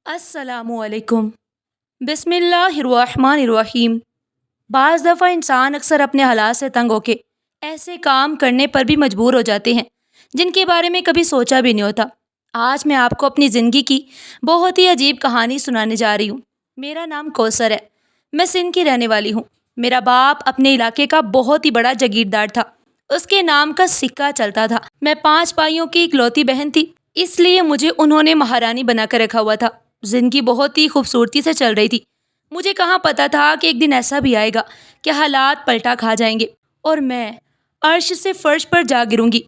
السلام علیکم۔ بسم اللہ الرحمن الرحیم۔ بعض دفعہ انسان اکثر اپنے حالات سے تنگ ہو کے ایسے کام کرنے پر بھی مجبور ہو جاتے ہیں جن کے بارے میں کبھی سوچا بھی نہیں ہوتا۔ آج میں آپ کو اپنی زندگی کی بہت ہی عجیب کہانی سنانے جا رہی ہوں۔ میرا نام کوثر ہے، میں سندھ کی رہنے والی ہوں۔ میرا باپ اپنے علاقے کا بہت ہی بڑا جاگیردار تھا، اس کے نام کا سکہ چلتا تھا۔ میں 5 بھائیوں کی اکلوتی بہن تھی، اس لیے مجھے انہوں نے مہارانی بنا کر رکھا ہوا تھا۔ زندگی بہت ہی خوبصورتی سے چل رہی تھی۔ مجھے کہاں پتہ تھا کہ ایک دن ایسا بھی آئے گا کہ حالات پلٹا کھا جائیں گے اور میں عرش سے فرش پر جا گروں گی۔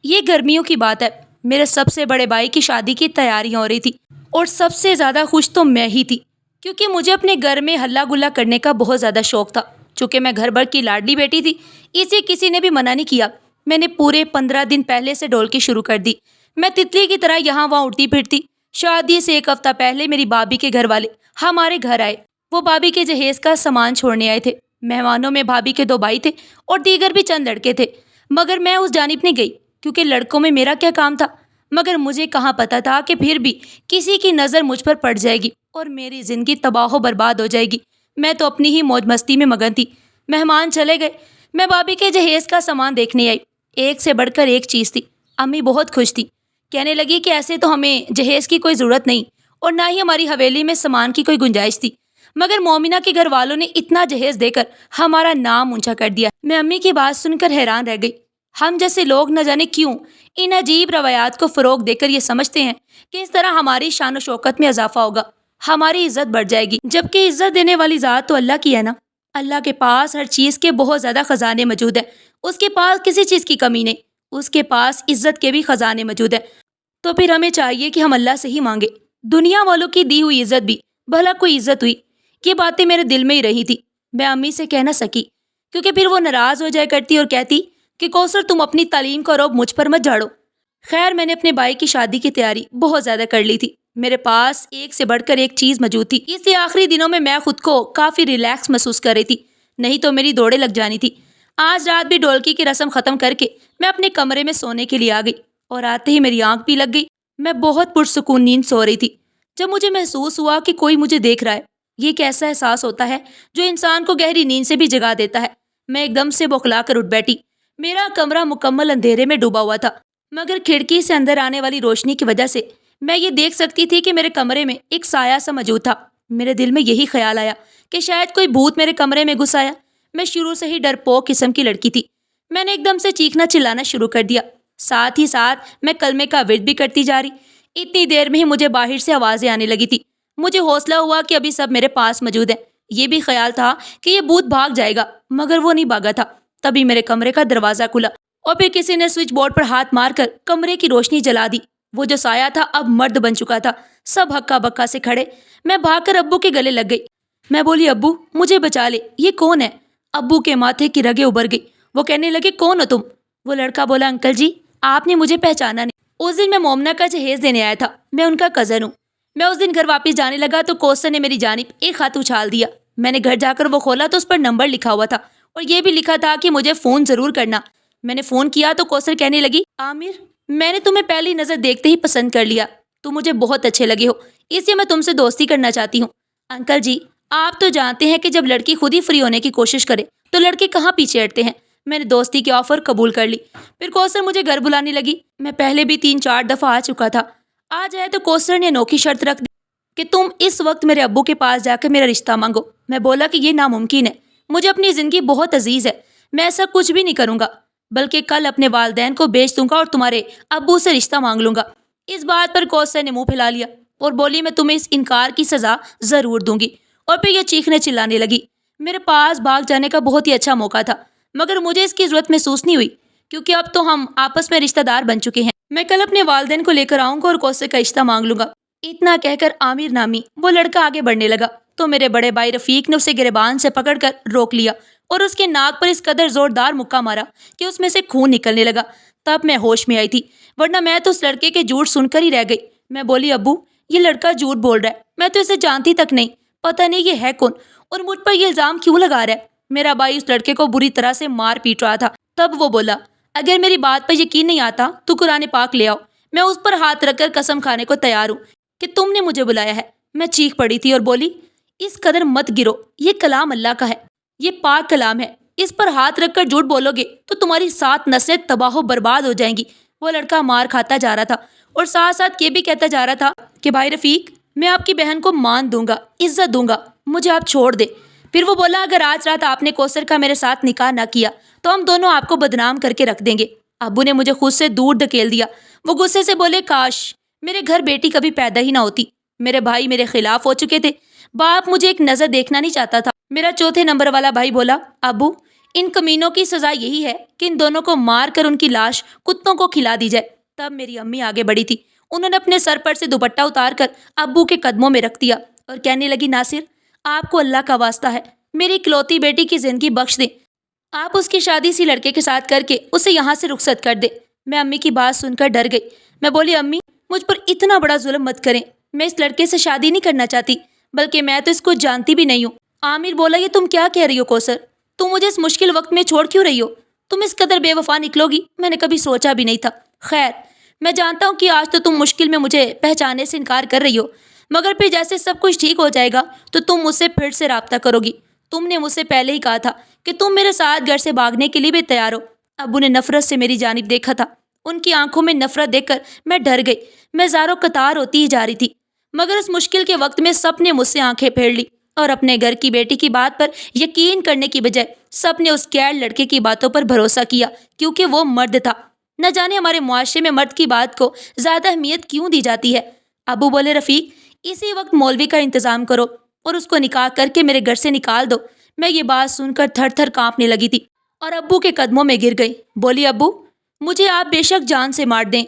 یہ گرمیوں کی بات ہے، میرے سب سے بڑے بھائی کی شادی کی تیاریاں ہو رہی تھی اور سب سے زیادہ خوش تو میں ہی تھی، کیونکہ مجھے اپنے گھر میں ہلا گلا کرنے کا بہت زیادہ شوق تھا۔ چونکہ میں گھر بھر کی لاڈلی بیٹی تھی، اسے کسی نے بھی منع نہیں کیا۔ میں نے پورے 15 دن پہلے سے ڈھولکی شروع کر دی۔ میں تتلی کی طرح یہاں وہاں اڑتی پھرتی۔ شادی سے 1 ہفتہ پہلے میری بھابھی کے گھر والے ہمارے گھر آئے۔ وہ بھابھی کے جہیز کا سامان چھوڑنے آئے تھے۔ مہمانوں میں بھابھی کے 2 بھائی تھے اور دیگر بھی چند لڑکے تھے، مگر میں اس جانب نہیں گئی کیونکہ لڑکوں میں میرا کیا کام تھا۔ مگر مجھے کہاں پتہ تھا کہ پھر بھی کسی کی نظر مجھ پر پڑ جائے گی اور میری زندگی تباہ و برباد ہو جائے گی۔ میں تو اپنی ہی موج مستی میں مگن تھی۔ مہمان چلے گئے، میں بھابھی کے جہیز کا سامان دیکھنے آئی۔ ایک سے بڑھ کر ایک چیز تھی۔ امی بہت خوش تھی، کہنے لگی کہ ایسے تو ہمیں جہیز کی کوئی ضرورت نہیں اور نہ ہی ہماری حویلی میں سامان کی کوئی گنجائش تھی، مگر مومنہ کے گھر والوں نے اتنا جہیز دے کر ہمارا نام اونچا کر دیا۔ میں امی کی بات سن کر حیران رہ گئی۔ ہم جیسے لوگ نہ جانے کیوں ان عجیب روایات کو فروغ دے کر یہ سمجھتے ہیں کہ اس طرح ہماری شان و شوکت میں اضافہ ہوگا، ہماری عزت بڑھ جائے گی، جبکہ عزت دینے والی ذات تو اللہ کی ہے نا۔ اللہ کے پاس ہر چیز کے بہت زیادہ خزانے موجود ہیں، اس کے پاس کسی چیز کی کمی نہیں، اس کے پاس عزت کے بھی خزانے موجود ہیں۔ تو پھر ہمیں چاہیے کہ ہم اللہ سے ہی مانگے۔ دنیا والوں کی دی ہوئی عزت بھی بھلا کوئی عزت ہوئی؟ یہ باتیں میرے دل میں ہی رہی تھی، میں امی سے کہہ نہ سکی، کیونکہ پھر وہ ناراض ہو جایا کرتی اور کہتی کہ کوثر تم اپنی تعلیم کا رعب مجھ پر مت جھاڑو۔ خیر میں نے اپنے بھائی کی شادی کی تیاری بہت زیادہ کر لی تھی۔ میرے پاس ایک سے بڑھ کر ایک چیز موجود تھی، اس لیے آخری دنوں میں خود کو کافی ریلیکس محسوس کر رہی تھی، نہیں تو میری دوڑیں لگ جانی تھی۔ آج رات بھی ڈھولکی کی رسم ختم کر کے میں اپنے کمرے میں سونے کے لیے آ گئی اور آتے ہی میری آنکھ بھی لگ گئی۔ میں بہت پرسکون نیند سو رہی تھی جب مجھے محسوس ہوا کہ کوئی مجھے دیکھ رہا ہے۔ یہ ایک ایسا احساس ہوتا ہے جو انسان کو گہری نیند سے بھی جگا دیتا ہے۔ میں ایک دم سے بوکھلا کر اٹھ بیٹھی۔ میرا کمرہ مکمل اندھیرے میں ڈوبا ہوا تھا، مگر کھڑکی سے اندر آنے والی روشنی کی وجہ سے میں یہ دیکھ سکتی تھی کہ میرے کمرے میں ایک سایہ سا موجود تھا۔ میرے دل میں یہی خیال آیا کہ شاید کوئی بھوت میرے کمرے میں گھس آیا۔ میں شروع سے ہی ڈرپوک قسم کی لڑکی تھی۔ میں نے ایک دم سے چیخنا چلانا شروع کر دیا، ساتھ ہی ساتھ میں کلمے کا ورد بھی کرتی جا رہی۔ اتنی دیر میں ہی مجھے باہر سے آوازیں آنے لگی تھی۔ مجھے حوصلہ ہوا کہ ابھی سب میرے پاس موجود ہیں۔ یہ بھی خیال تھا کہ یہ بھوت بھاگ جائے گا، مگر وہ نہیں بھاگا تھا۔ تبھی میرے کمرے کا دروازہ کھلا اور پھر کسی نے سوئچ بورڈ پر ہاتھ مار کر کمرے کی روشنی جلا دی۔ وہ جو سایہ تھا اب مرد بن چکا تھا۔ سب ہکا بکا سے کھڑے۔ میں بھاگ کر ابو کے گلے لگ گئی۔ میں بولی، ابو مجھے بچا لے، یہ کون ہے؟ ابو کے ماتھے کی رگیں ابھر گئی۔ وہ کہنے لگے، کون ہو تم؟ وہ لڑکا بولا، انکل جی آپ نے مجھے پہچانا نہیں، اس دن میں مومنہ کا جہیز دینے آیا تھا، میں ان کا کزن ہوں۔ میں اس دن گھر واپس جانے لگا تو کوثر نے میری جانب ایک خط اچھال دیا۔ میں نے گھر جا کر وہ کھولا تو اس پر نمبر لکھا ہوا تھا اور یہ بھی لکھا تھا کہ مجھے فون ضرور کرنا۔ میں نے فون کیا تو کوثر کہنے لگی، عامر میں نے تمہیں پہلی نظر دیکھتے ہی پسند کر لیا، تم مجھے بہت اچھے لگے ہو، اس لیے میں تم سے دوستی کرنا چاہتی ہوں۔ انکل جی آپ تو جانتے ہیں کہ جب لڑکی خود ہی فری ہونے کی کوشش کرے تو لڑکے کہاں پیچھے ہٹتے ہیں۔ میں نے دوستی کی آفر قبول کر لی۔ پھر کوثر مجھے گھر بلانے لگی۔ میں پہلے بھی 3-4 دفعہ آ چکا تھا۔ آج آئے تو کوثر نے انوکھی شرط رکھ دی کہ تم اس وقت میرے ابو کے پاس جا کر میرا رشتہ مانگو۔ میں بولا کہ یہ ناممکن ہے، مجھے اپنی زندگی بہت عزیز ہے، میں ایسا کچھ بھی نہیں کروں گا، بلکہ کل اپنے والدین کو بیچ دوں گا اور تمہارے ابو سے رشتہ مانگ لوں گا۔ اس بات پر کوثر نے منہ پھیلا لیا اور بولی، میں تمہیں اس انکار کی سزا ضرور دوں گی، اور پھر یہ چیخنے چلانے لگی۔ میرے پاس بھاگ جانے کا بہت ہی اچھا موقع تھا، مگر مجھے اس کی ضرورت محسوس نہیں ہوئی کیونکہ اب تو ہم آپس میں رشتہ دار بن چکے ہیں۔ میں کل اپنے والدین کو لے کر آؤں گا اور کوثر کا رشتہ مانگ لوں گا۔ اتنا کہہ کر عامر نامی وہ لڑکا آگے بڑھنے لگا تو میرے بڑے بھائی رفیق نے اسے گریبان سے پکڑ کر روک لیا اور اس کے ناک پر اس قدر زوردار مکہ مارا کہ اس میں سے خون نکلنے لگا۔ تب میں ہوش میں آئی تھی، ورنہ میں تو اس لڑکے کے جھوٹ سن کر ہی رہ گئی۔ میں بولی، ابو یہ لڑکا جھوٹ بول رہا ہے، میں تو اسے جانتی تک نہیں، پتہ نہیں یہ ہے کون اور مجھ پر یہ الزام کیوں لگا رہا ہے۔ میرا بھائی اس لڑکے کو بری طرح سے مار پیٹ رہا تھا۔ تب وہ بولا، اگر میری بات پر یقین نہیں آتا تو قرآن پاک لے آؤ، میں اس پر ہاتھ رکھ کر قسم کھانے کو تیار ہوں کہ تم نے مجھے بلایا ہے۔ میں چیخ پڑی تھی اور بولی، اس قدر مت گرو، یہ کلام اللہ کا ہے، یہ پاک کلام ہے، اس پر ہاتھ رکھ کر جھوٹ بولو گے تو تمہاری 7 نسلیں تباہ و برباد ہو جائیں گی۔ وہ لڑکا مار کھاتا جا رہا تھا اور ساتھ ساتھ یہ بھی کہتا جا رہا تھا کہ بھائی رفیق، میں آپ کی بہن کو مان دوں گا، عزت دوں گا، مجھے آپ چھوڑ دے۔ پھر وہ بولا، اگر آج رات آپ نے کوثر کا میرے ساتھ نکاح نہ کیا تو ہم دونوں آپ کو بدنام کر کے رکھ دیں گے۔ ابو نے مجھے خود سے دور دھکیل دیا۔ وہ غصے سے بولے، کاش میرے گھر بیٹی کبھی پیدا ہی نہ ہوتی۔ میرے بھائی میرے خلاف ہو چکے تھے، باپ مجھے ایک نظر دیکھنا نہیں چاہتا تھا۔ میرا چوتھے نمبر والا بھائی بولا، ابو ان کمینوں کی سزا یہی ہے کہ ان دونوں کو مار کر ان کی لاش کتوں کو کھلا دی جائے۔ تب میری امی آگے بڑھی تھی، انہوں نے اپنے سر پر سے دوپٹہ اتار کر ابو کے قدموں میں رکھ دیا اور کہنے لگی، ناصر آپ کو اللہ کا واسطہ ہے، میری اکلوتی بیٹی کی زندگی بخش دیں، آپ اس کی شادی اسی لڑکے کے ساتھ کر کے اسے یہاں سے رخصت کر دیں۔ میں امی کی بات سن کر ڈر گئی۔ میں بولی، امی مجھ پر اتنا بڑا ظلم مت کریں، میں اس لڑکے سے شادی نہیں کرنا چاہتی، بلکہ میں تو اس کو جانتی بھی نہیں ہوں۔ عامر بولا، یہ تم کیا کہہ رہی ہو کوثر؟ تم مجھے اس مشکل وقت میں چھوڑ کیوں رہی ہو؟ تم اس قدر بے وفا نکلو گی میں نے کبھی سوچا بھی نہیں تھا۔ خیر، میں جانتا ہوں کہ آج تو تم مشکل میں مجھے پہچانے سے انکار کر رہی ہو، مگر پھر جیسے سب کچھ ٹھیک ہو جائے گا تو تم مجھ سے پھر سے رابطہ کرو گی۔ تم نے مجھ سے پہلے ہی کہا تھا کہ تم میرے ساتھ گھر سے بھاگنے کے لیے بھی تیار ہو۔ ابو نے نفرت سے میری جانب دیکھا تھا، ان کی آنکھوں میں نفرت دیکھ کر میں ڈر گئی۔ میں زاروں قطار ہوتی ہی جا رہی تھی، مگر اس مشکل کے وقت میں سب نے مجھ سے آنکھیں پھیر لی اور اپنے گھر کی بیٹی کی بات پر یقین کرنے کی بجائے سب نے اس غیر لڑکے کی باتوں پر بھروسہ کیا، کیونکہ وہ مرد تھا۔ نہ جانے ہمارے معاشرے میں مرد کی بات کو زیادہ اہمیت کیوں دی جاتی ہے۔ ابو بولے، رفیق اسی وقت مولوی کا انتظام کرو اور اس کو نکاح کر کے میرے گھر سے نکال دو۔ میں یہ بات سن کر تھر تھر کانپنے لگی تھی اور ابو کے قدموں میں گر گئی۔ بولی، ابو مجھے آپ بے شک جان سے مار دیں،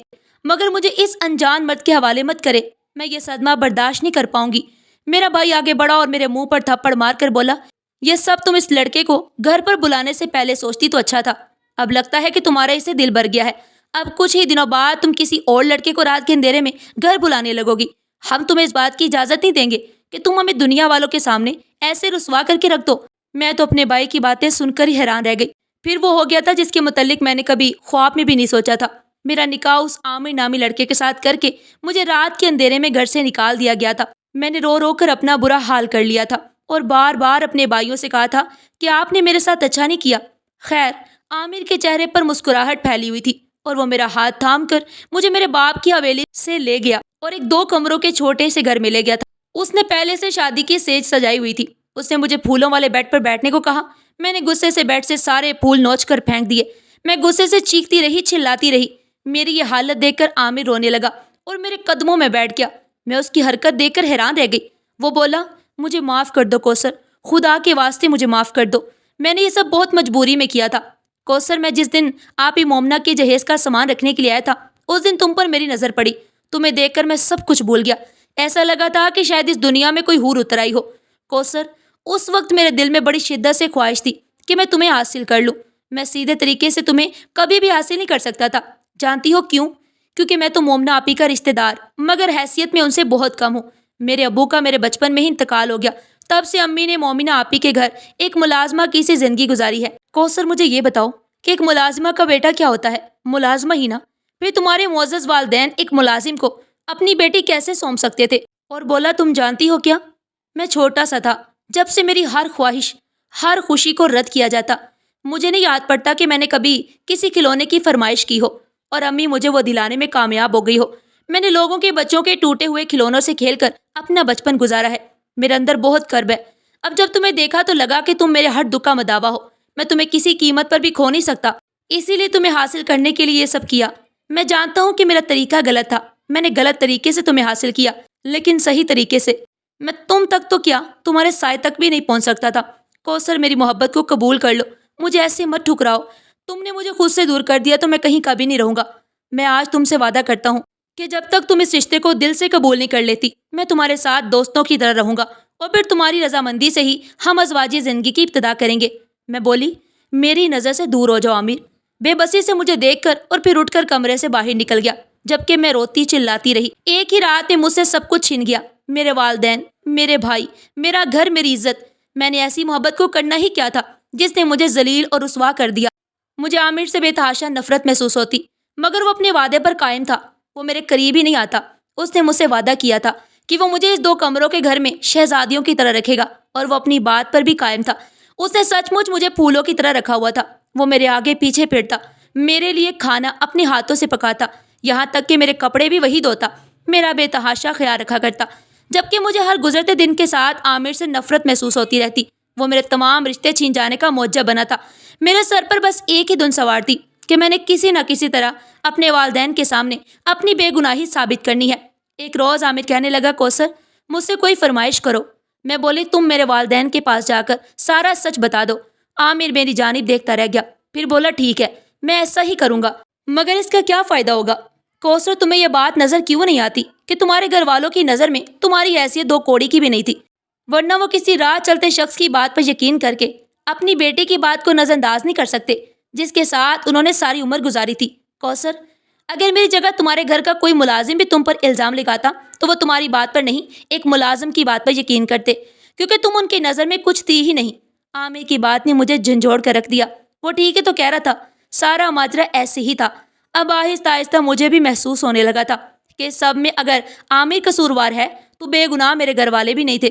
مگر مجھے اس انجان مرد کے حوالے مت کرے، میں یہ صدمہ برداشت نہیں کر پاؤں گی۔ میرا بھائی آگے بڑھا اور میرے منہ پر تھپڑ مار کر بولا، یہ سب تم اس لڑکے کو گھر پر بلانے سے پہلے سوچتی تو اچھا تھا، اب لگتا ہے کہ تمہارا اسے دل بھر گیا ہے۔ اب کچھ ہی دنوں بعد تم کسی اور لڑکے کو رات کے اندھیرے میں گھر بلانے لگو گی۔ ہم تمہیں اس بات کی اجازت نہیں دیں گے کہ تم ہمیں دنیا والوں کے سامنے ایسے رسوا کر کے رکھ دو۔ میں تو اپنے بھائی کی باتیں سن کر ہی حیران رہ گئی۔ پھر وہ ہو گیا تھا جس کے متعلق میں نے کبھی خواب میں بھی نہیں سوچا تھا۔ میرا نکاح اس عامر نامی لڑکے کے ساتھ کر کے مجھے رات کے اندھیرے میں گھر سے نکال دیا گیا تھا۔ میں نے رو رو کر اپنا برا حال کر لیا تھا اور بار بار اپنے بھائیوں سے کہا تھا کہ آپ نے میرے ساتھ اچھا نہیں کیا۔ خیر، عامر کے چہرے پر مسکراہٹ پھیلی ہوئی تھی اور وہ میرا ہاتھ تھام کر مجھے میرے باپ کی حویلی سے لے گیا اور ایک 2 کمروں کے چھوٹے سے گھر میں لے گیا تھا۔ اس نے پہلے سے شادی کی سیج سجائی ہوئی تھی۔ اس نے مجھے پھولوں والے بیڈ پر بیٹھنے کو کہا۔ میں نے غصے سے بیڈ سے سارے پھول نوچ کر پھینک دیے۔ میں غصے سے چیختی رہی، چلاتی رہی۔ میری یہ حالت دیکھ کر عامر رونے لگا اور میرے قدموں میں بیٹھ گیا۔ میں اس کی حرکت دیکھ کر حیران رہ گئی۔ وہ بولا، مجھے معاف کر دو کوثر، خدا کے واسطے مجھے معاف کر دو، میں نے یہ سب بہت مجبوری میں کیا تھا۔ کوثر، میں جس دن آپ ہی مومنہ کے جہیز کا سامان رکھنے کے لیے آیا تھا، اس دن تم پر میری نظر پڑی۔ تمہیں دیکھ کر میں سب کچھ بھول گیا، ایسا لگا تھا کہ شاید اس دنیا میں کوئی حور اتر آئی ہو۔ کوثر، اس وقت میرے دل میں بڑی شدت سے خواہش تھی کہ میں تمہیں حاصل کر لوں۔ میں سیدھے طریقے سے تمہیں کبھی بھی حاصل نہیں کر سکتا تھا۔ جانتی ہو کیوں؟ کیونکہ میں تو مومنہ آپی کا رشتہ دار مگر حیثیت میں ان سے بہت کم ہوں۔ میرے ابو کا میرے بچپن میں ہی انتقال ہو گیا، تب سے امی نے مومنہ آپی کے گھر ایک ملازمہ کی سی زندگی گزاری ہے۔ کوثر، مجھے یہ بتاؤ کہ ایک ملازمہ کا بیٹا کیا ہوتا ہے؟ ملازمہ ہی نا۔ پھر تمہارے معزز والدین ایک ملازم کو اپنی بیٹی کیسے سونپ سکتے تھے؟ اور بولا، تم جانتی ہو کیا، میں چھوٹا سا تھا جب سے میری ہر خواہش، ہر خوشی کو رد کیا جاتا۔ مجھے نہیں یاد پڑتا کہ میں نے کبھی کسی کھلونے کی فرمائش کی ہو اور امی مجھے وہ دلانے میں کامیاب ہو گئی ہو۔ میں نے لوگوں کے بچوں کے ٹوٹے ہوئے کھلونوں سے کھیل کر اپنا بچپن گزارا ہے۔ میرے اندر بہت کرب ہے۔ اب جب تمہیں دیکھا تو لگا کہ تم میرے ہر دکھ کا مداوا ہو، میں تمہیں کسی قیمت پر بھی کھو نہیں سکتا، اسی لیے تمہیں حاصل کرنے کے لیے یہ سب کیا۔ میں جانتا ہوں کہ میرا طریقہ غلط تھا، میں نے غلط طریقے سے تمہیں حاصل کیا، لیکن صحیح طریقے سے میں تم تک تو کیا، تمہارے سائے تک بھی نہیں پہنچ سکتا تھا۔ کوثر، میری محبت کو قبول کر لو، مجھے ایسے مت ٹھکراؤ۔ تم نے مجھے خود سے دور کر دیا تو میں کہیں کبھی نہیں رہوں گا۔ میں آج تم سے وعدہ کرتا ہوں کہ جب تک تم اس رشتے کو دل سے قبول نہیں کر لیتی، میں تمہارے ساتھ دوستوں کی طرح رہوں گا اور پھر تمہاری رضامندی سے ہی ہم ازواجی زندگی کی ابتدا کریں گے۔ میں بولی، میری نظر سے دور ہو جاؤ عامر۔ بے بسی سے مجھے دیکھ کر اور پھر اٹھ کر کمرے سے باہر نکل گیا، جبکہ میں روتی چلاتی رہی۔ ایک ہی رات میں مجھ سے سب کچھ چھن گیا، میرے والدین، میرے بھائی، میرا گھر، میری عزت۔ میں نے ایسی محبت کو کرنا ہی کیا تھا جس نے مجھے ذلیل اور رسوا کر دیا۔ مجھے عامر سے بے تحاشا نفرت محسوس ہوتی، مگر وہ اپنے وعدے پر قائم تھا، وہ میرے قریب ہی نہیں آتا۔ اس نے مجھ سے وعدہ کیا تھا کہ وہ مجھے اس 2 کمروں کے گھر میں شہزادیوں کی طرح رکھے گا، اور وہ اپنی بات پر بھی قائم تھا۔ اس نے سچ مچ مجھے پھولوں کی طرح رکھا ہوا تھا۔ وہ میرے آگے پیچھے پھرتا، میرے لیے کھانا اپنے ہاتھوں سے پکاتا، یہاں تک کہ میرے کپڑے بھی وہی دھوتا، میرا بے تحاشا خیال رکھا کرتا، جبکہ مجھے ہر گزرتے دن کے ساتھ عامر سے نفرت محسوس ہوتی رہتی۔ وہ میرے تمام رشتے چھین جانے کا موجب بنا تھا۔ میرے سر پر بس ایک ہی دھن سوار تھی کہ میں نے کسی نہ کسی طرح اپنے والدین کے سامنے اپنی بے گناہی ثابت کرنی ہے۔ ایک روز عامر کہنے لگا، کوثر مجھ سے کوئی فرمائش کرو۔ میں بولی، تم میرے والدین کے پاس جا کر سارا سچ بتا دو۔ عامر میری جانب دیکھتا رہ گیا، پھر بولا، ٹھیک ہے، میں ایسا ہی کروں گا، مگر اس کا کیا فائدہ ہوگا؟ کوثر تمہیں یہ بات نظر کیوں نہیں آتی کہ تمہارے گھر والوں کی نظر میں تمہاری حیثیت 2 کوڑی کی بھی نہیں تھی، ورنہ وہ کسی راہ چلتے شخص کی بات پر یقین کر کے اپنی بیٹی کی بات کو نظر انداز نہیں کر سکتے جس کے ساتھ انہوں نے ساری عمر گزاری تھی۔ کوثر، اگر میری جگہ تمہارے گھر کا کوئی ملازم بھی تم پر الزام لگاتا تو وہ تمہاری بات پر نہیں، ایک ملازم کی بات پر یقین کرتے، کیونکہ تم ان کی نظر میں کچھ تھی ہی نہیں۔ عامر کی بات نے مجھے جھنجھوڑ کر رکھ دیا۔ وہ ٹھیک ہے تو کہہ رہا تھا، سارا ماجرا ایسے ہی تھا۔ اب آہستہ آہستہ مجھے بھی محسوس ہونے لگا تھا کہ سب میں اگر عامر قصوروار ہے تو بے گناہ میرے گھر والے بھی نہیں تھے۔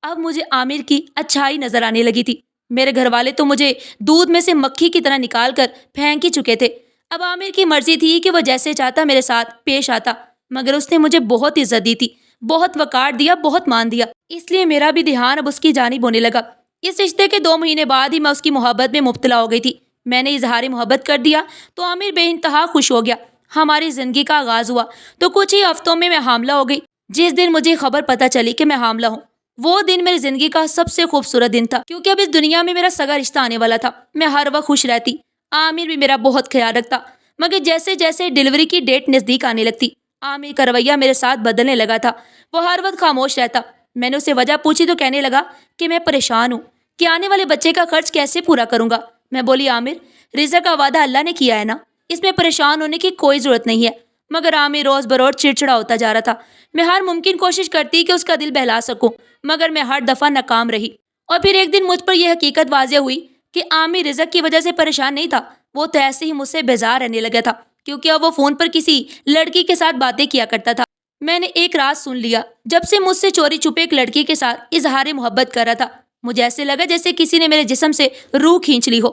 اب مجھے عامر کی اچھائی نظر آنے لگی تھی۔ میرے گھر والے تو مجھے دودھ میں سے مکھی کی طرح نکال کر پھینک ہی چکے تھے۔ اب عامر کی مرضی تھی کہ وہ جیسے چاہتا میرے ساتھ پیش آتا، مگر اس نے مجھے بہت عزت دی تھی، بہت وقار دیا، بہت مان دیا، اس لیے میرا بھی دھیان اب اس کی جانب ہونے لگا۔ اس رشتے کے 2 مہینے بعد ہی میں اس کی محبت میں مبتلا ہو گئی تھی۔ میں نے اظہار محبت کر دیا تو عامر بے انتہا خوش ہو گیا۔ ہماری زندگی کا آغاز ہوا تو کچھ ہی ہفتوں میں حاملہ ہو گئی۔ جس دن مجھے خبر پتہ چلی کہ میں حاملہ ہوں، وہ دن میری زندگی کا سب سے خوبصورت دن تھا، کیونکہ اب اس دنیا میں میرا سگا رشتہ آنے والا تھا۔ میں ہر وقت خوش رہتی، عامر بھی میرا بہت خیال رکھتا، مگر جیسے جیسے ڈیلیوری کی ڈیٹ نزدیک آنے لگتی، عامر کا رویہ میرے ساتھ بدلنے لگا تھا۔ وہ ہر وقت خاموش رہتا۔ میں نے اسے وجہ پوچھی تو کہنے لگا کہ میں پریشان ہوں کہ آنے والے بچے کا خرچ کیسے پورا کروں گا۔ میں بولی، عامر، رزق کا وعدہ اللہ نے کیا ہے نا، اس میں پریشان ہونے کی کوئی ضرورت نہیں ہے۔ مگر عامر روز بروز چڑچڑا ہوتا جا رہا تھا۔ میں ہر ممکن کوشش کرتی کہ اس کا دل بہلا سکوں، مگر میں ہر دفعہ ناکام رہی۔ اور پھر ایک دن مجھ پر یہ حقیقت واضح ہوئی کہ عامر رزق کی وجہ سے پریشان نہیں تھا، وہ تو ایسے ہی مجھ سے بیزار رہنے لگا تھا، کیونکہ اب وہ فون پر کسی لڑکی کے ساتھ باتیں کیا کرتا تھا۔ میں نے ایک رات سن لیا جب سے مجھ سے چوری چھپے ایک لڑکی کے ساتھ اظہار محبت کر رہا تھا۔ مجھے ایسے لگا جیسے کسی نے میرے جسم سے روح کھینچ لی ہو۔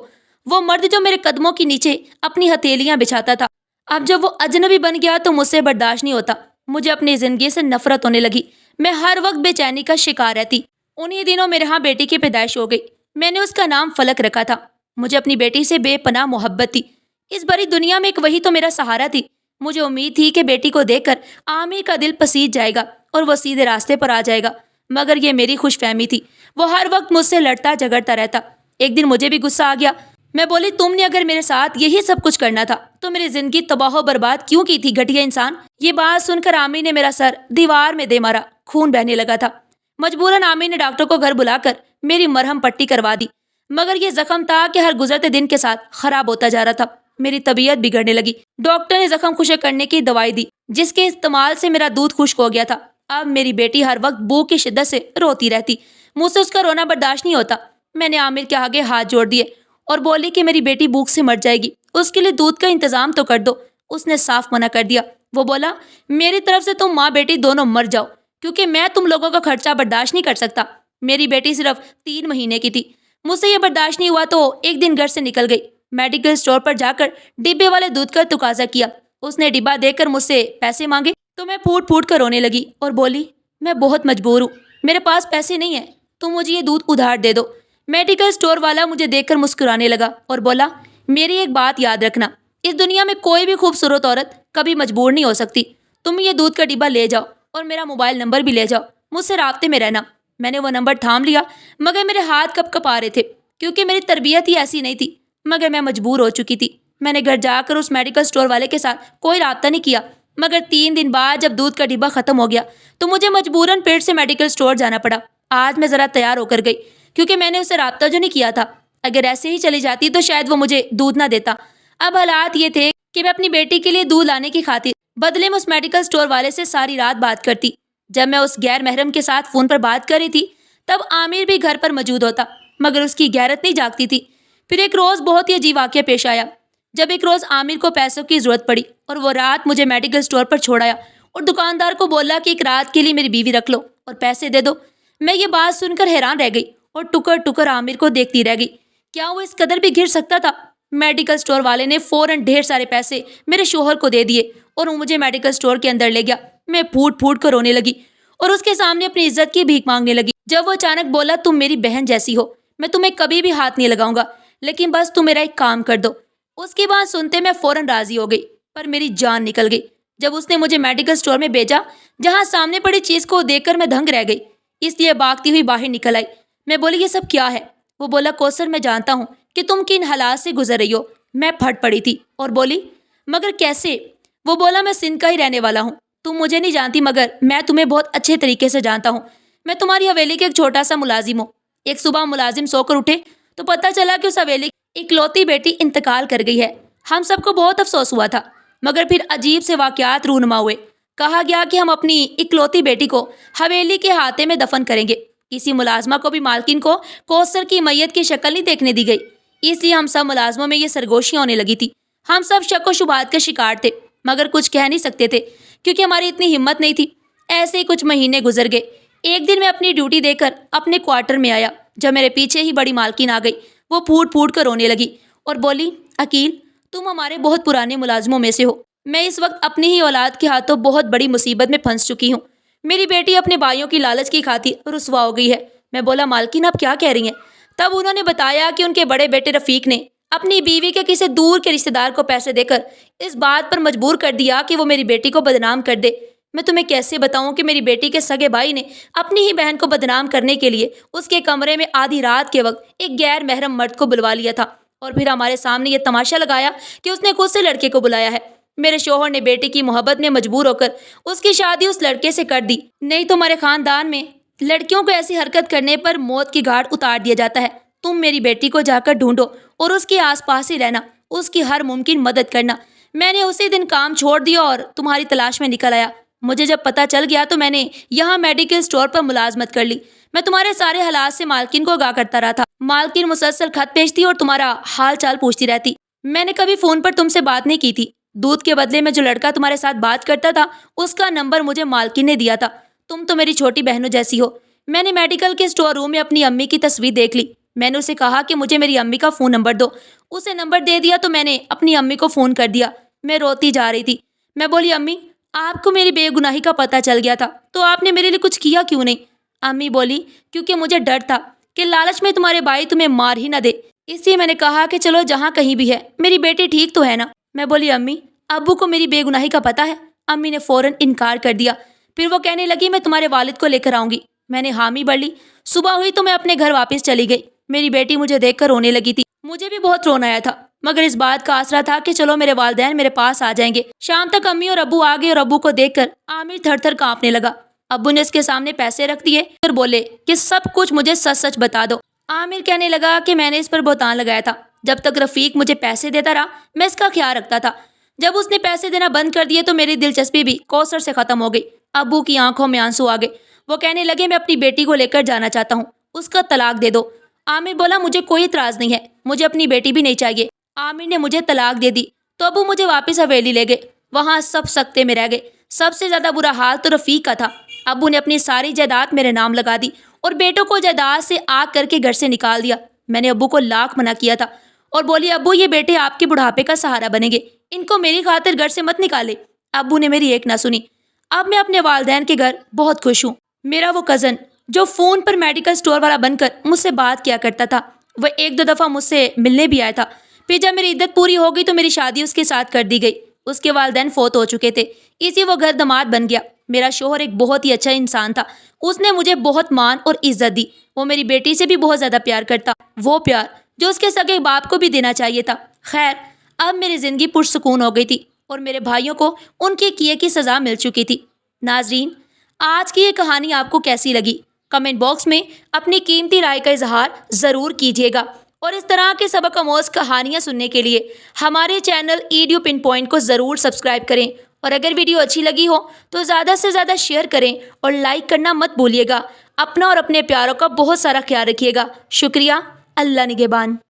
وہ مرد جو میرے قدموں کے نیچے اپنی ہتھیلیاں بچھاتا تھا، اب جب وہ اجنبی بن گیا تو مجھ سے برداشت نہیں ہوتا۔ مجھے اپنی زندگی سے نفرت ہونے لگی۔ میں ہر وقت بے چینی کا شکار رہتی۔ انہی دنوں میرے ہاں بیٹی کی پیدائش ہو گئی۔ میں نے اس کا نام فلک رکھا تھا۔ مجھے اپنی بیٹی سے بے پناہ محبت تھی۔ اس بڑی دنیا میں ایک وہی تو میرا سہارا تھی۔ مجھے امید تھی کہ بیٹی کو دیکھ کر عامر کا دل پسیج جائے گا اور وہ سیدھے راستے پر آ جائے گا، مگر یہ میری خوش فہمی تھی۔ وہ ہر وقت مجھ سے لڑتا جھگڑتا رہتا۔ ایک دن مجھے بھی غصہ آ گیا۔ میں بولی، تم نے اگر میرے ساتھ یہی سب کچھ کرنا تھا تو میری زندگی تباہ و برباد کیوں کی تھی، گھٹیا انسان۔ یہ بات سن کر عامر نے میرا سر دیوار میں دے مارا، خون بہنے لگا تھا۔ مجبوراً عامر نے ڈاکٹر کو گھر بلا کر میری مرہم پٹی کروا دی، مگر یہ زخم تھا کہ ہر گزرتے دن کے ساتھ خراب ہوتا جا رہا تھا۔ میری طبیعت بگڑنے لگی۔ ڈاکٹر نے زخم خشک کرنے کی دوائی دی، جس کے استعمال سے میرا دودھ خشک ہو گیا تھا۔ اب میری بیٹی ہر وقت بھوک کی شدت سے روتی رہتی، مجھ سے اس کا رونا برداشت نہیں ہوتا۔ میں نے عامر کے آگے ہاتھ جوڑ دیے اور بولی کہ میری بیٹی بھوک سے مر جائے گی، اس کے لیے دودھ کا انتظام تو کر دو۔ اس نے صاف منع کر دیا۔ وہ بولا، میری طرف سے تم ماں بیٹی دونوں مر جاؤ، کیونکہ میں تم لوگوں کا خرچہ برداشت نہیں کر سکتا۔ میری بیٹی صرف 3 مہینے کی تھی۔ مجھ سے یہ برداشت نہیں ہوا تو ایک دن گھر سے نکل گئی۔ میڈیکل اسٹور پر جا کر ڈبے والے دودھ کا تقاضا کیا۔ اس نے ڈبہ دے کر مجھ سے پیسے مانگے تو میں پھوٹ پھوٹ کر رونے لگی اور بولی، میں بہت مجبور ہوں، میرے پاس پیسے نہیں ہیں، تم مجھے یہ دودھ ادھار دے دو۔ میڈیکل اسٹور والا مجھے دیکھ کر مسکرانے لگا اور بولا، میری ایک بات یاد رکھنا، اس دنیا میں کوئی بھی خوبصورت عورت کبھی مجبور نہیں ہو سکتی۔ تم یہ دودھ کا ڈبہ لے جاؤ اور میرا موبائل نمبر بھی لے جاؤ، مجھ سے رابطے میں رہنا۔ میں نے وہ نمبر تھام لیا، مگر میرے ہاتھ کپ کپ آ رہے تھے، کیونکہ میری تربیت ہی ایسی نہیں تھی، مگر میں مجبور ہو چکی تھی۔ میں نے گھر جا کر اس میڈیکل اسٹور والے کے ساتھ کوئی رابطہ نہیں کیا، مگر 3 دن بعد جب دودھ کا ڈبہ ختم ہو گیا تو مجھے مجبوراً پھر سے میڈیکل اسٹور جانا پڑا۔ آج میں ذرا تیار ہو کر گئی، کیونکہ میں نے اسے رابطہ جو نہیں کیا تھا۔ اگر ایسے ہی چلی جاتی تو شاید وہ مجھے دودھ نہ دیتا۔ اب حالات یہ تھے کہ میں اپنی بیٹی کے لیے دودھ لانے کی خاطر بدلے میں اس میڈیکل اسٹور والے سے ساری رات بات کرتی۔ جب میں اس غیر محرم کے ساتھ فون پر بات کر رہی تھی تب عامر بھی گھر پر موجود ہوتا، مگر اس کی غیرت نہیں جاگتی تھی۔ پھر ایک روز بہت ہی عجیب واقعہ پیش آیا۔ جب ایک روز عامر کو پیسوں کی ضرورت پڑی اور وہ رات مجھے میڈیکل اسٹور پر چھوڑ آیا، اور دکاندار کو بولا کہ ایک رات کے لیے میری بیوی رکھ لو اور پیسے دے دو۔ میں یہ بات سن کر حیران رہ گئی اور ٹکر ٹکر عامر کو دیکھتی رہ گئی۔ کیا وہ اس قدر بھی گر سکتا تھا؟ میڈیکل سٹور والے نے فوراً ڈھیر سارے پیسے میرے شوہر کو دے دیے اور وہ مجھے میڈیکل سٹور کے اندر لے گیا۔ میں پھوٹ پھوٹ کر رونے لگی اور اس کے سامنے اپنی عزت کی بھیک مانگنے لگی۔ جب وہ اچانک بولا، تم میری بہن جیسی ہو، میں تمہیں کبھی بھی ہاتھ نہیں لگاؤں گا، لیکن بس تم میرا ایک کام کر دو۔ اس کی بات سنتے میں فوراً راضی ہو گئی، پر میری جان نکل گئی جب اس نے مجھے میڈیکل سٹور میں بھیجا، جہاں سامنے پڑی چیز کو دیکھ کر میں دھنگ رہ گئی، اس لیے بھاگتی ہوئی باہر نکل آئی۔ میں بولی، یہ سب کیا ہے؟ وہ بولا، کوثر میں جانتا ہوں کہ تم کن حالات سے گزر رہی ہو۔ میں پھٹ پڑی تھی اور بولی، مگر کیسے؟ وہ بولا، میں سندھ کا ہی رہنے والا ہوں، تم مجھے نہیں جانتی مگر میں تمہیں بہت اچھے طریقے سے جانتا ہوں۔ میں تمہاری حویلی کے ایک چھوٹا سا ملازم ہوں۔ ایک صبح ملازم سو کر اٹھے تو پتہ چلا کہ اس حویلی کی اکلوتی بیٹی انتقال کر گئی ہے۔ ہم سب کو بہت افسوس ہوا تھا، مگر پھر عجیب سے واقعات رونما ہوئے۔ کہا گیا کہ ہم اپنی اکلوتی بیٹی کو حویلی کے احاطے میں دفن کریں گے۔ کسی ملازمہ کو بھی مالکن کو کوثر کی میت کی شکل نہیں دیکھنے دی گئی، اس لیے ہم سب ملازموں میں یہ سرگوشیاں ہونے لگی تھی۔ ہم سب شک و شبہات کے شکار تھے، مگر کچھ کہہ نہیں سکتے تھے کیونکہ ہماری اتنی ہمت نہیں تھی۔ ایسے ہی کچھ مہینے گزر گئے۔ ایک دن میں اپنی ڈیوٹی دے کر اپنے کوارٹر میں آیا، جب میرے پیچھے ہی بڑی مالکن آ گئی۔ وہ پھوٹ پھوٹ کر رونے لگی اور بولی، عقیل، تم ہمارے بہت پرانے ملازموں میں سے ہو۔ میں اس وقت اپنی ہی اولاد کے ہاتھوں بہت بڑی مصیبت میں پھنس چکی ہوں۔ میری بیٹی اپنے بھائیوں کی لالچ کی خاطر رسوا ہو گئی ہے۔ میں بولا، مالکن آپ کیا کہہ رہی ہیں؟ تب انہوں نے بتایا کہ ان کے بڑے بیٹے رفیق نے اپنی بیوی کے کسی دور کے رشتہ دار کو پیسے دے کر اس بات پر مجبور کر دیا کہ وہ میری بیٹی کو بدنام کر دے۔ میں تمہیں کیسے بتاؤں کہ میری بیٹی کے سگے بھائی نے اپنی ہی بہن کو بدنام کرنے کے لیے اس کے کمرے میں آدھی رات کے وقت ایک غیر محرم مرد کو بلوا لیا تھا اور پھر ہمارے سامنے یہ تماشا لگایا کہ اس نے خود سے لڑکے کو بلایا ہے۔ میرے شوہر نے بیٹی کی محبت میں مجبور ہو کر اس کی شادی اس لڑکے سے کر دی، نہیں تو ہمارے خاندان میں لڑکیوں کو ایسی حرکت کرنے پر موت کی گھاٹ اتار دیا جاتا ہے۔ تم میری بیٹی کو جا کر ڈھونڈو اور اس کے آس پاس ہی رہنا، اس کی ہر ممکن مدد کرنا۔ میں نے اسی دن کام چھوڑ دیا اور تمہاری تلاش میں نکل آیا۔ مجھے جب پتہ چل گیا تو میں نے یہاں میڈیکل سٹور پر ملازمت کر لی۔ میں تمہارے سارے حالات سے مالکن کو آگاہ کرتا رہا تھا۔ مالکن مسلسل خط بھیجتی اور تمہارا حال چال پوچھتی رہتی۔ میں نے کبھی فون پر تم سے بات نہیں کی تھی۔ دودھ کے بدلے میں جو لڑکا تمہارے ساتھ بات کرتا تھا اس کا نمبر مجھے مالکن نے دیا تھا۔ تم تو میری چھوٹی بہنوں جیسی ہو۔ میں نے میڈیکل کے سٹور روم میں اپنی امی کی تصویر دیکھ لی۔ میں نے اسے کہا کہ مجھے میری امی کا فون نمبر دو۔ اسے نمبر دے دیا تو میں نے اپنی امی کو فون کر دیا۔ میں روتی جا رہی تھی۔ میں بولی، امی، آپ کو میری بے گناہی کا پتہ چل گیا تھا تو آپ نے میرے لیے کچھ کیا کیوں نہیں؟ امی بولی، کیونکہ مجھے ڈر تھا کہ لالچ میں تمہارے بھائی تمہیں مار ہی نہ دے، اس لیے میں نے کہا کہ چلو جہاں کہیں بھی ہے میری بیٹی ٹھیک تو ہے نا۔ میں بولی، امی، ابو کو میری بے گناہی کا پتہ ہے؟ امی نے فوراً انکار کر دیا۔ پھر وہ کہنے لگی، میں تمہارے والد کو لے کر آؤں گی۔ میں نے حامی بھر لی۔ صبح ہوئی تو میں اپنے گھر واپس چلی گئی۔ میری بیٹی مجھے دیکھ کر رونے لگی تھی۔ مجھے بھی بہت رونا آیا تھا، مگر اس بات کا آسرا تھا کہ چلو میرے والدین میرے پاس آ جائیں گے۔ شام تک امی اور ابو آ گئے اور ابو کو دیکھ کر عامر تھر تھر کانپنے لگا۔ ابو نے اس کے سامنے پیسے رکھ دیے اور بولے کہ سب کچھ مجھے سچ سچ بتا دو۔ عامر کہنے لگا کہ میں نے اس پر بہتان لگایا تھا۔ جب تک رفیق مجھے پیسے دیتا رہا میں اس کا خیال رکھتا تھا۔ جب اس نے پیسے دینا بند کر دیے تو میری دلچسپی بھی کوثر سے ختم ہو گئی۔ ابو کی آنکھوں میں آنسو آ گئے۔ وہ کہنے لگے، میں اپنی بیٹی کو لے کر جانا چاہتا ہوں، اس کا طلاق دے دو۔ عامر بولا، مجھے کوئی اعتراض نہیں ہے، مجھے اپنی بیٹی بھی نہیں چاہیے۔ عامر نے مجھے طلاق دے دی تو ابو مجھے واپس حویلی لے گئے۔ وہاں سب سکتے میں رہ گئے۔ سب سے زیادہ برا حال تو رفیق کا تھا۔ ابو نے اپنی ساری جائیداد میرے نام لگا دی اور بیٹوں کو جائیداد سے آگ کر کے گھر سے نکال دیا۔ میں نے ابو کو لاکھ منع کیا تھا اور بولی، ابو، یہ بیٹے آپ کے بڑھاپے کا سہارا بنیں گے، ان کو میری خاطر گھر سے مت نکالے۔ ابو نے میری ایک نہ سنی۔ اب میں اپنے والدین کے گھر بہت خوش ہوں۔ میرا وہ کزن جو فون پر میڈیکل سٹور والا بن کر مجھ سے بات کیا کرتا تھا، وہ ایک دو دفعہ مجھ سے ملنے بھی آیا تھا۔ پھر جب میری عدت پوری ہو گئی تو میری شادی اس کے ساتھ کر دی گئی۔ اس کے والدین فوت ہو چکے تھے، اسی وہ گھر داماد بن گیا۔ میرا شوہر ایک بہت ہی اچھا انسان تھا، اس نے مجھے بہت مان اور عزت دی۔ وہ میری بیٹی سے بھی بہت زیادہ پیار کرتا، وہ پیار جو اس کے سگے باپ کو بھی دینا چاہیے تھا۔ خیر، اب میری زندگی پرسکون ہو گئی تھی اور میرے بھائیوں کو ان کے کیے کی سزا مل چکی تھی۔ ناظرین، آج کی یہ کہانی آپ کو کیسی لگی؟ کمنٹ باکس میں اپنی قیمتی رائے کا اظہار ضرور کیجیے گا، اور اس طرح کے سبق آموز کہانیاں سننے کے لیے ہمارے چینل ایڈیو پن پوائنٹ کو ضرور سبسکرائب کریں، اور اگر ویڈیو اچھی لگی ہو تو زیادہ سے زیادہ شیئر کریں اور لائک کرنا مت بھولیے گا۔ اپنا اور اپنے پیاروں کا بہت سارا خیال رکھیے گا۔ شکریہ۔ اللہ نگہبان۔